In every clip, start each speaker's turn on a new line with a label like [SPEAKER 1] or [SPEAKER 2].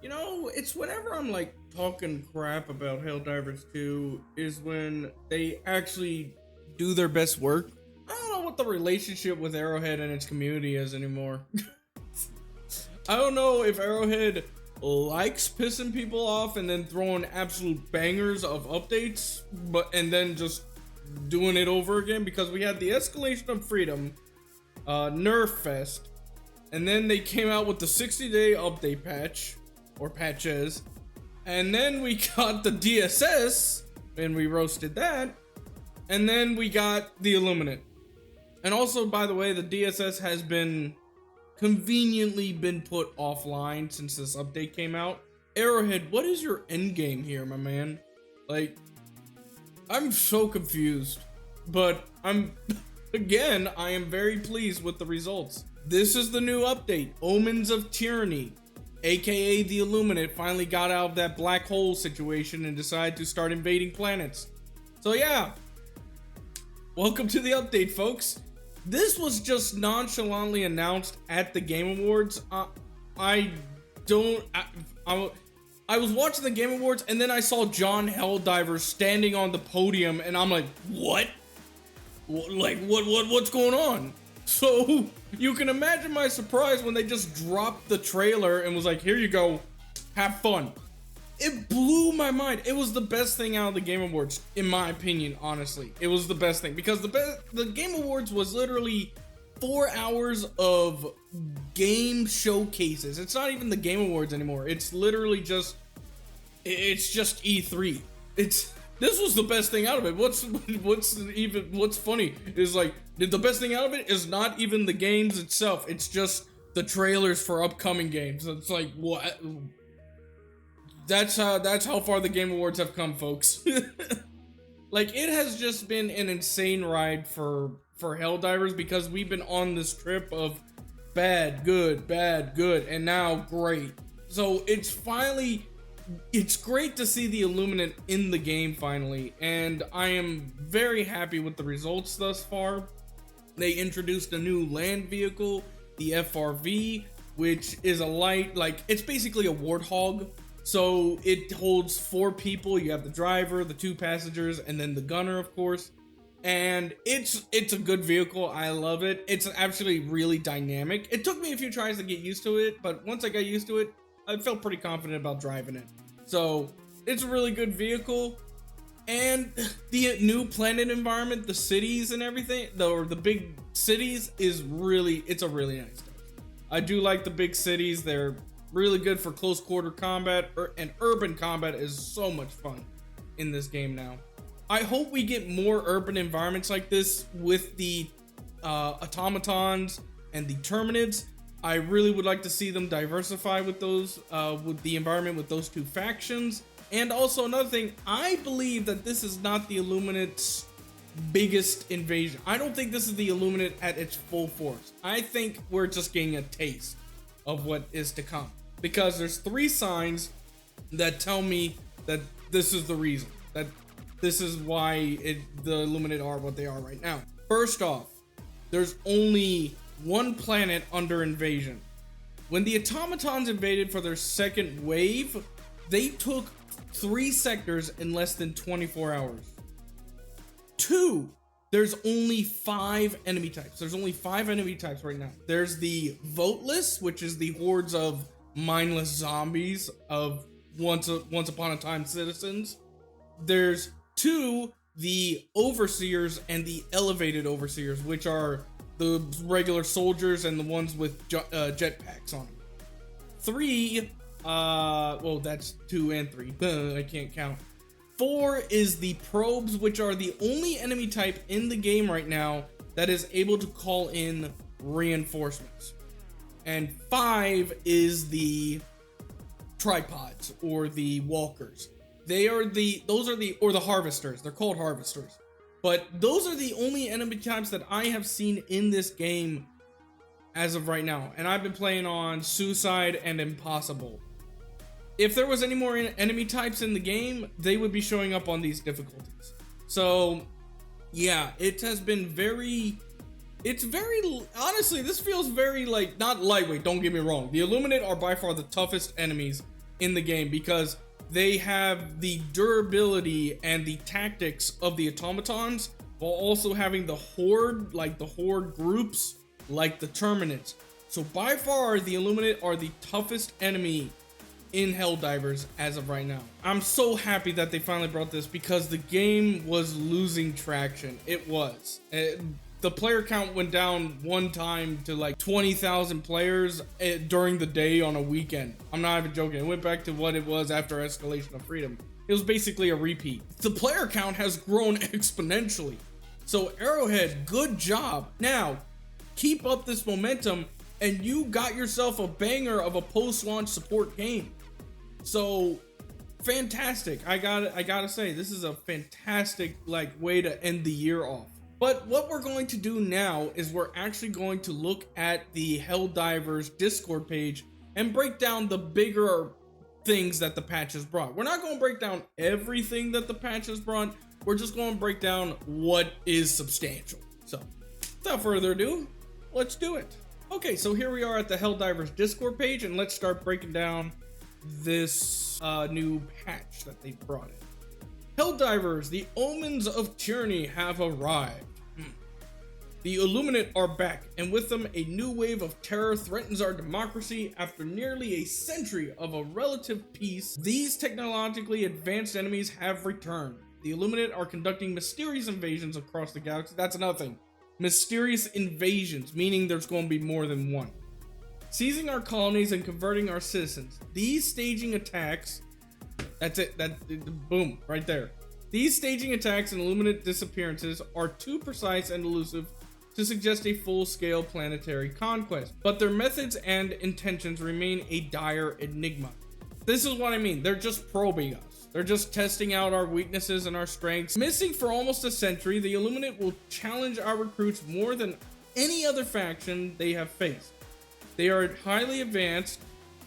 [SPEAKER 1] It's whenever I'm like talking crap about Helldivers 2 is when they actually do their best work. I don't know what the relationship with Arrowhead and its community is anymore. I don't know if Arrowhead likes pissing people off and then throwing absolute bangers of updates, and then just doing it over again, because we had the Escalation of Freedom, Nerf Fest, and then they came out with the 60-day update patch, or patches, and then we got the DSS, and we roasted that, and then we got the Illuminate. And also, by the way, the DSS has been conveniently been put offline since this update came out. Arrowhead, what is your end game here, my man? Like, I'm so confused, but I am very pleased with the results. This is the new update, Omens of Tyranny, aka the Illuminate finally got out of that black hole situation and decided to start invading planets. So yeah, welcome to the update, folks. This was just nonchalantly announced at the Game Awards. I was watching the Game Awards and then I saw John Helldivers standing on the podium and I'm like, what? What's going on? So you can imagine my surprise when they just dropped the trailer and was like, here you go, have fun. It blew my mind. It was the best thing out of the Game Awards, in my opinion, honestly. It was the best thing because the Game Awards was literally 4 hours of game showcases. It's not even the Game Awards anymore. It's literally just E3. This was the best thing out of it. What's funny is like the best thing out of it is not even the games itself. It's just the trailers for upcoming games. It's like, what? That's how far the Game Awards have come, folks. Like, it has just been an insane ride for Helldivers because we've been on this trip of bad, good, and now great. So it's great to see the Illuminate in the game finally, and I am very happy with the results thus far. They introduced a new land vehicle, the FRV, which is a light, like, it's basically a warthog. So it holds 4 people. You have the driver, the 2 passengers, and then the gunner, of course. And it's a good vehicle. I love it. It's actually really dynamic. It took me a few tries to get used to it, but once I got used to it, I felt pretty confident about driving it. So it's a really good vehicle. And the new planet environment, the cities and everything, the big cities, it's a really nice touch. I do like the big cities. They're really good for close quarter combat, and urban combat is so much fun in this game now. I hope we get more urban environments like this with the automatons and the terminids. I really would like to see them diversify with those, with the environment with those 2 factions. And also another thing, I believe that this is not the Illuminate's biggest invasion. I don't think this is the Illuminate at its full force. I think we're just getting a taste of what is to come, because there's 3 signs that tell me that this is the reason, that this is why the Illuminate are what they are right now. First off, there's only 1 planet under invasion. When the automatons invaded for their second wave, they took 3 sectors in less than 24 hours. 2, there's only 5 enemy types. There's only 5 enemy types right now. There's the voteless, which is the hordes of mindless zombies of once upon a time citizens. There's 2, the overseers and the elevated overseers, which are the regular soldiers and the ones with jetpacks on them. 3, well, that's 2 and 3. I can't count. 4 is the probes, which are the only enemy type in the game right now that is able to call in reinforcements. And 5 is the tripods, or the walkers. Or the harvesters. They're called harvesters. But those are the only enemy types that I have seen in this game as of right now. And I've been playing on Suicide and Impossible. If there was any more enemy types in the game, they would be showing up on these difficulties. So yeah, it has been honestly, this feels very, like, not lightweight, don't get me wrong. The Illuminate are by far the toughest enemies in the game because they have the durability and the tactics of the automatons while also having the horde, like the horde groups, like the Terminates. So by far, the Illuminate are the toughest enemy in Helldivers as of right now. I'm so happy that they finally brought this because the game was losing traction. It was. The player count went down one time to like 20,000 players during the day on a weekend. I'm not even joking. It went back to what it was after Escalation of Freedom. It was basically a repeat. The player count has grown exponentially. So Arrowhead, good job. Now, keep up this momentum and you got yourself a banger of a post-launch support game. So fantastic. I gotta say, this is a fantastic way to end the year off. But what we're going to do now is we're actually going to look at the Helldivers Discord page and break down the bigger things that the patch has brought. We're not going to break down everything that the patch has brought. We're just going to break down what is substantial. So without further ado, let's do it. Okay, so here we are at the Helldivers Discord page, and let's start breaking down this new patch that they brought in. Helldivers, the omens of tyranny have arrived. The Illuminate are back, and with them a new wave of terror threatens our democracy. After nearly a century of a relative peace, these technologically advanced enemies have returned. The Illuminate are conducting mysterious invasions across the galaxy. That's another thing. Mysterious invasions, meaning there's going to be more than one. Seizing our colonies and converting our citizens. These staging attacks, that's it, boom, right there. These staging attacks and Illuminate disappearances are too precise and elusive to suggest a full-scale planetary conquest, but their methods and intentions remain a dire enigma. This is what I mean, they're just probing us. They're just testing out our weaknesses and our strengths. Missing for almost a century, the Illuminate will challenge our recruits more than any other faction they have faced. They are highly advanced,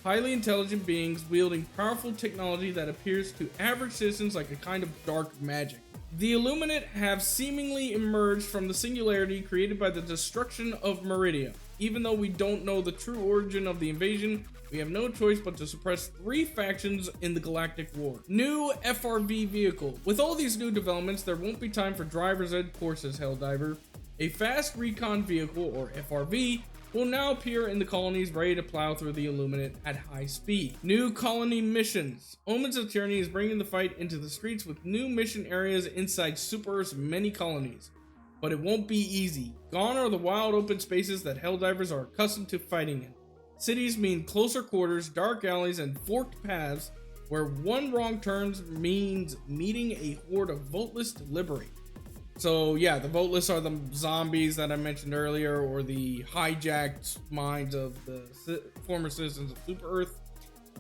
[SPEAKER 1] highly intelligent beings wielding powerful technology that appears to average citizens like a kind of dark magic. The Illuminate have seemingly emerged from the singularity created by the destruction of Meridia. Even though we don't know the true origin of the invasion, we have no choice but to suppress 3 factions in the galactic war. New FRV vehicle. With all these new developments, there won't be time for driver's ed courses, Helldiver. A fast recon vehicle, or FRV, will now appear in the colonies ready to plow through the Illuminate at high speed. New colony missions. Omens of Tyranny is bringing the fight into the streets with new mission areas inside Super Earth's many colonies. But it won't be easy. Gone are the wild open spaces that Helldivers are accustomed to fighting in. Cities mean closer quarters, dark alleys, and forked paths where one wrong turn means meeting a horde of voteless to liberate. So yeah, the voteless are the zombies that I mentioned earlier, or the hijacked minds of the former citizens of Super Earth.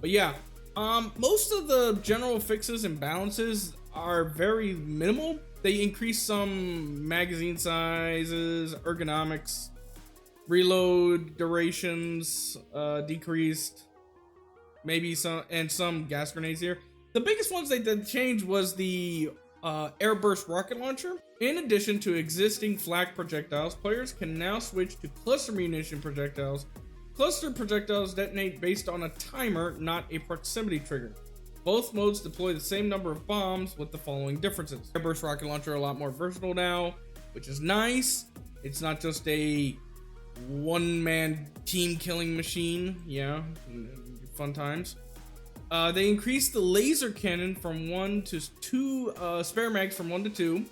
[SPEAKER 1] But yeah, most of the general fixes and balances are very minimal. They increase some magazine sizes, ergonomics, reload durations, decreased, maybe some gas grenades here. The biggest ones they did change was the airburst rocket launcher. In addition to existing flak projectiles, players can now switch to cluster munition projectiles. Cluster projectiles detonate based on a timer, not a proximity trigger. Both modes deploy the same number of bombs with the following differences. Airburst rocket launcher a lot more versatile now, which is nice. It's not just a one-man team killing machine. Yeah, fun times. They increased the laser cannon from 1 to 2, spare mags from 1 to 2,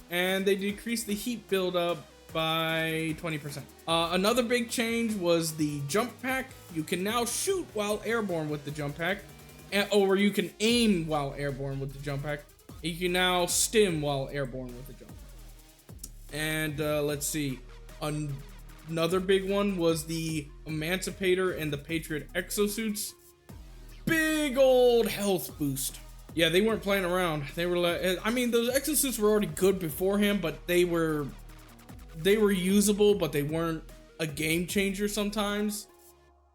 [SPEAKER 1] and they decreased the heat buildup by 20%. Another big change was the jump pack. You can now shoot while airborne with the jump pack, or you can aim while airborne with the jump pack. You can now stim while airborne with the jump pack. And let's see, another big one was the Emancipator and the Patriot exosuits. Big old health boost. Yeah, they weren't playing around. They were like, I mean, those exosuits were already good beforehand, but they were usable, but they weren't a game changer sometimes.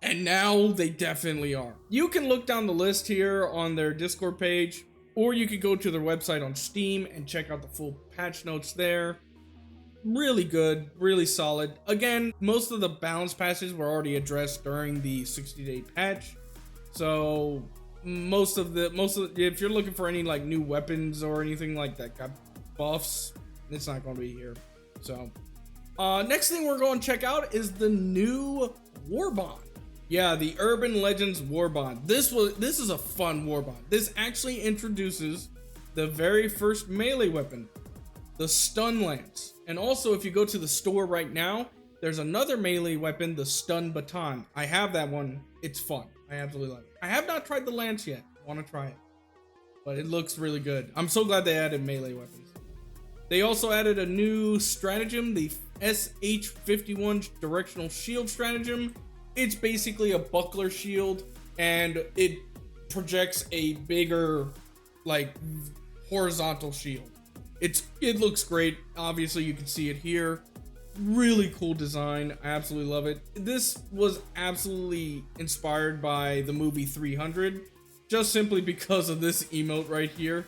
[SPEAKER 1] And now they definitely are. You can look down the list here on their Discord page, or you could go to their website on Steam and check out the full patch notes there. Really good, really solid. Again, most of the balance patches were already addressed during the 60-day patch. So most of if you're looking for any like new weapons or anything like that got buffs, it's not going to be here. So next thing we're going to check out is the new Warbond. Yeah, the Urban Legends Warbond. This is a fun Warbond. This actually introduces the very first melee weapon, the stun lance. And also, if you go to the store right now, there's another melee weapon, the stun baton. I have that one. It's fun. I absolutely love it. I have not tried the lance yet. I want to try it, but it looks really good. I'm so glad they added melee weapons. They also added a new stratagem, the SH51 directional shield stratagem. It's basically a buckler shield, and it projects a bigger, like, horizontal shield. It looks great. Obviously, you can see it here. Really cool design. I absolutely love it. This was absolutely inspired by the movie 300, just simply because of this emote right here.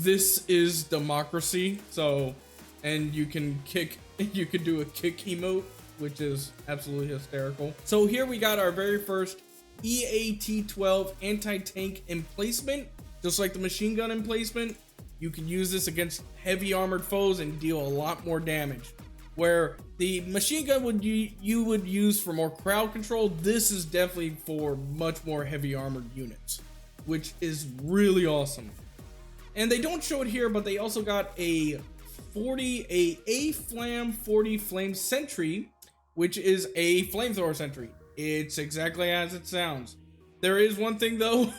[SPEAKER 1] This is democracy. So, and you can do a kick emote, which is absolutely hysterical. So here we got our very first EAT-12 anti-tank emplacement. Just like the machine gun emplacement, you can use this against heavy armored foes and deal a lot more damage. Where the machine gun you would use for more crowd control, this is definitely for much more heavy armored units, which is really awesome. And they don't show it here, but they also got a Flam 40 Flame Sentry, which is a flamethrower sentry. It's exactly as it sounds. There is one thing though.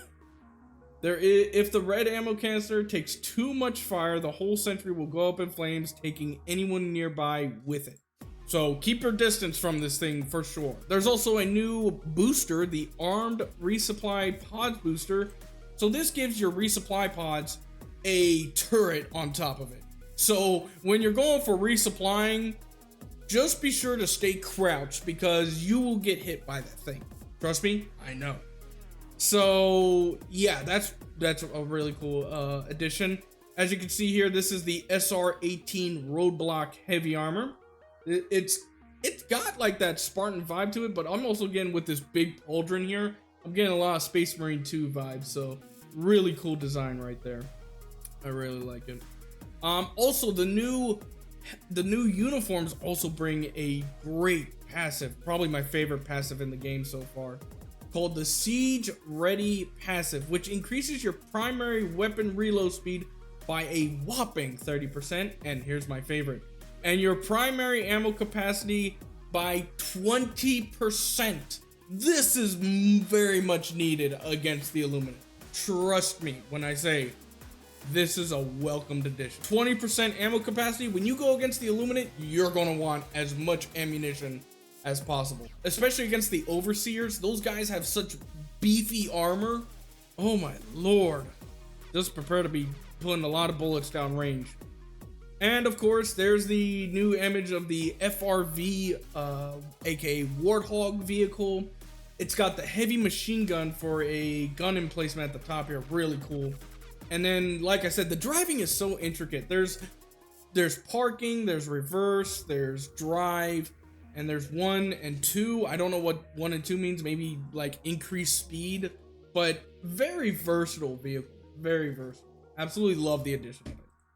[SPEAKER 1] If the red ammo canister takes too much fire, the whole sentry will go up in flames, taking anyone nearby with it. So keep your distance from this thing for sure. There's also a new booster, the Armed Resupply Pods booster. So this gives your resupply pods a turret on top of it. So when you're going for resupplying, just be sure to stay crouched because you will get hit by that thing. Trust me, I know. So yeah, that's a really cool addition. As you can see here, this is the SR-18 Roadblock Heavy Armor. It's got like that Spartan vibe to it, but I'm also getting with this big pauldron here, I'm getting a lot of Space Marine 2 vibes. So really cool design right there. I really like it. Also the new uniforms also bring a great passive, probably my favorite passive in the game so far, called the Siege Ready passive, which increases your primary weapon reload speed by a whopping 30%, and here's my favorite, and your primary ammo capacity by 20%. This is very much needed against the Illuminate. Trust me when I say this is a welcomed addition. 20% ammo capacity. When you go against the Illuminate, you're gonna want as much ammunition as possible, especially against the Overseers. Those guys have such beefy armor. Oh my lord. Just prepare to be putting a lot of bullets down range. And of course, there's the new image of the FRV, aka Warthog vehicle. It's got the heavy machine gun for a gun emplacement at the top here. Really cool. And then, like I said, the driving is so intricate. There's parking, there's reverse, there's drive, and there's 1 and 2. I don't know what 1 and 2 means. Maybe like increased speed, but very versatile vehicle. Very versatile. Absolutely love the addition of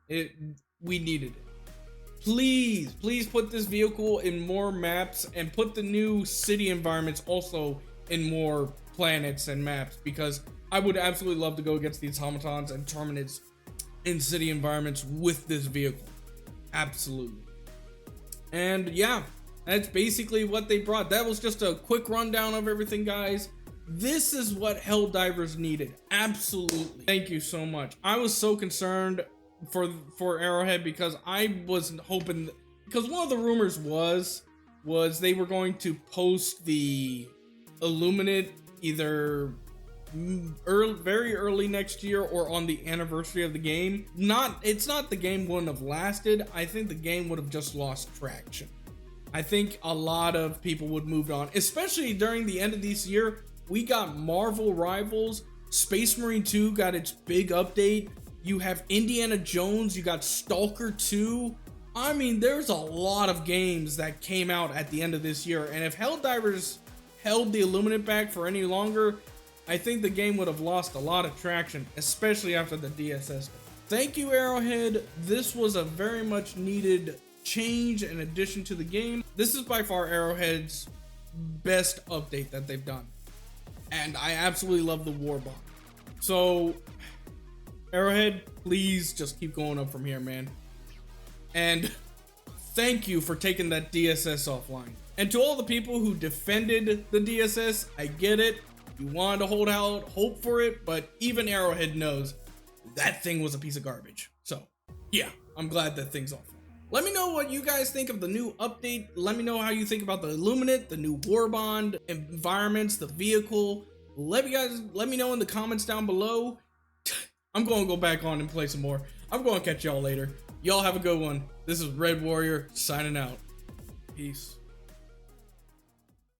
[SPEAKER 1] it. We needed it. Please put this vehicle in more maps and put the new city environments also in more planets and maps, because I would absolutely love to go against these automatons and terminates in city environments with this vehicle. Absolutely. And yeah, that's basically what they brought. That was just a quick rundown of everything, guys. This is what Helldivers needed. Absolutely. Thank you so much. I was so concerned for Arrowhead because I wasn't hoping, because one of the rumors was they were going to post the Illuminate either very early next year or on the anniversary of the game. It's not the game wouldn't have lasted. I think the game would have just lost traction. I think a lot of people would move on, especially during the end of this year. We got Marvel Rivals, Space Marine 2 got its big update. You have Indiana Jones, you got Stalker 2. I mean, there's a lot of games that came out at the end of this year, and if Helldivers held the Illuminate back for any longer, I think the game would have lost a lot of traction, especially after the DSS. Thank you, Arrowhead. This was a very much needed change and addition to the game. This is by far Arrowhead's best update that they've done. And I absolutely love the Warbond. So, Arrowhead, please just keep going up from here, man. And thank you for taking that DSS offline. And to all the people who defended the DSS, I get it. You wanted to hold out hope for it, but even Arrowhead knows that thing was a piece of garbage. So, yeah, I'm glad that thing's offline. Let me know what you guys think of the new update. Let me know how you think about the Illuminate, the new Warbond environments, the vehicle. Let me know in the comments down below. I'm going to go back on and play some more. I'm going to catch y'all later. Y'all have a good one. This is Red Warrior signing out. Peace.